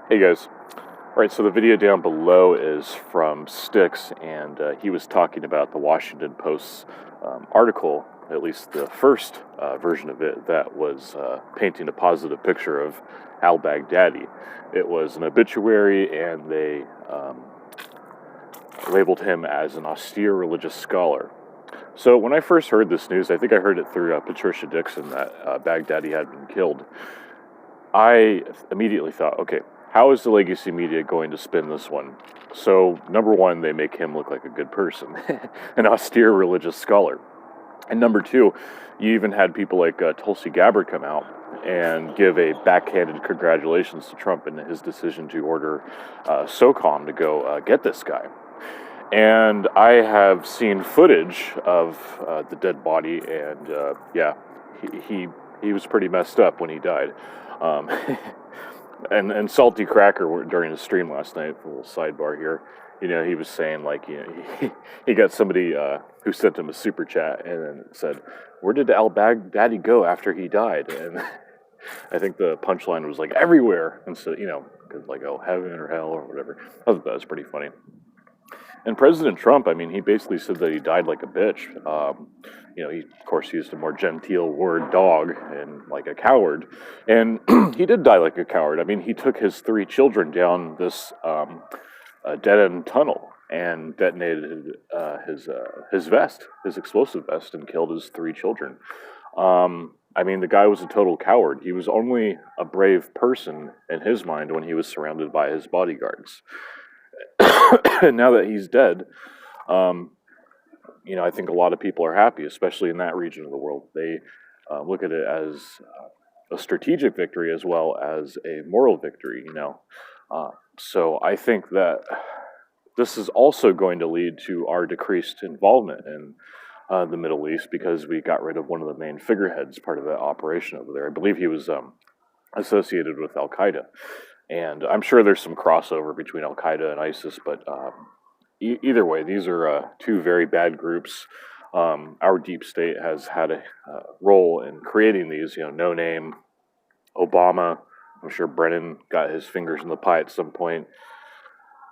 Hey guys. All right, so the video down below is from Styx, and he was talking about the Washington Post's article, at least the first version of it, that was painting a positive picture of al-Baghdadi. It was an obituary, and they labeled him as an austere religious scholar. So when I first heard this news, I think I heard it through Patricia Dixon that Baghdadi had been killed. I immediately thought, okay, how is the legacy media going to spin this one? So, number one, they make him look like a good person, an austere religious scholar. And number two, you even had people like Tulsi Gabbard come out and give a backhanded congratulations to Trump in his decision to order SOCOM to go get this guy. And I have seen footage of the dead body, and yeah, he was pretty messed up when he died. Um, and Salty Cracker during the stream last night, for a little sidebar here, he was saying like, he got somebody who sent him a super chat and then said, "Where did al-Baghdadi go after he died?" And I think the punchline was like everywhere, and so like, oh, heaven or hell or whatever. I thought that was pretty funny. And President Trump, I mean, he basically said that he died like a bitch. He of course used a more genteel word, dog, and like a coward. And he did die like a coward. I mean, he took his 3 children down this dead-end tunnel and detonated his vest, his explosive vest, and killed his 3 children. I mean, the guy was a total coward. He was only a brave person in his mind when he was surrounded by his bodyguards. And now that he's dead, I think a lot of people are happy, especially in that region of the world. They look at it as a strategic victory as well as a moral victory, So I think that this is also going to lead to our decreased involvement in the Middle East, because we got rid of one of the main figureheads, part of that operation over there. I believe he was associated with Al-Qaeda. And I'm sure there's some crossover between Al-Qaeda and ISIS, but either way, these are 2 very bad groups. Our deep state has had a role in creating these, No Name, Obama. I'm sure Brennan got his fingers in the pie at some point.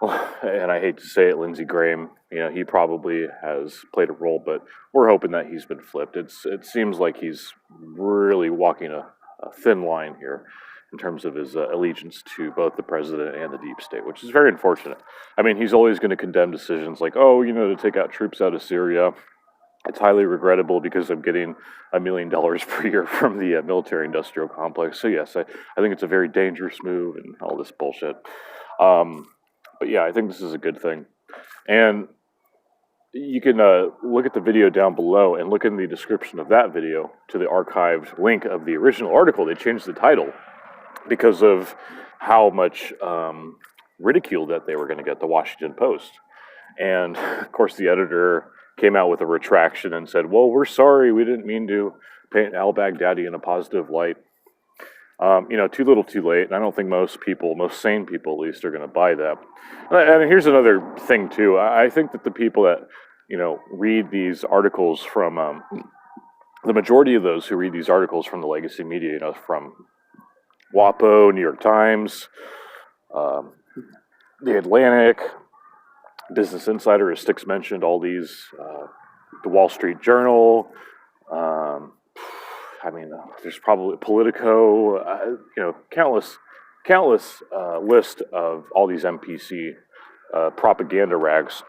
And I hate to say it, Lindsey Graham, he probably has played a role, but we're hoping that he's been flipped. It seems like he's really walking a thin line here in terms of his allegiance to both the president and the deep state, which is very unfortunate. I mean, he's always going to condemn decisions like, to take out troops out of Syria. It's highly regrettable because I'm getting $1 million per year from the military-industrial complex. So yes, I think it's a very dangerous move and all this bullshit. But yeah, I think this is a good thing. And you can look at the video down below and look in the description of that video to the archived link of the original article. They changed the title because of how much ridicule that they were going to get, the Washington Post. And of course, the editor came out with a retraction and said, well, we're sorry, we didn't mean to paint al-Baghdadi in a positive light. Too little too late, and I don't think most sane people at least, are going to buy that. And here's another thing too. I think that the people that, read these articles from, the majority of those who read these articles from the legacy media, from WAPO, New York Times, The Atlantic, Business Insider, as Styx mentioned, all these, the Wall Street Journal, there's probably Politico, countless list of all these NPC propaganda rags.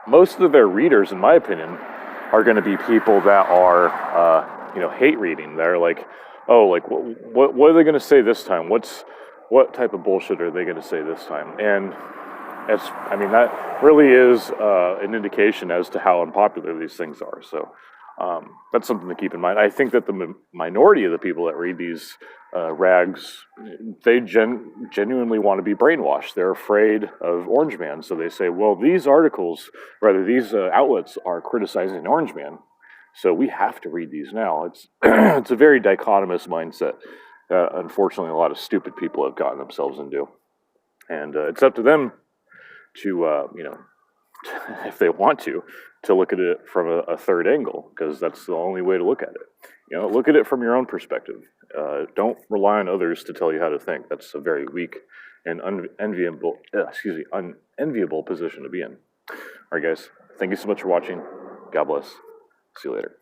Most of their readers, in my opinion, are going to be people that are, hate reading. They're like, oh, like what are they going to say this time? What type of bullshit are they going to say this time? And that really is an indication as to how unpopular these things are. So that's something to keep in mind. I think that the minority of the people that read these rags, they genuinely want to be brainwashed. They're afraid of Orange Man, so they say, well, these outlets are criticizing Orange Man, so we have to read these now. It's it's a very dichotomous mindset. Unfortunately, a lot of stupid people have gotten themselves into, and it's up to them to, if they want to look at it from a third angle, because that's the only way to look at it. look at it from your own perspective. Don't rely on others to tell you how to think. That's a very weak and unenviable position to be in. All right, guys. Thank you so much for watching. God bless. See you later.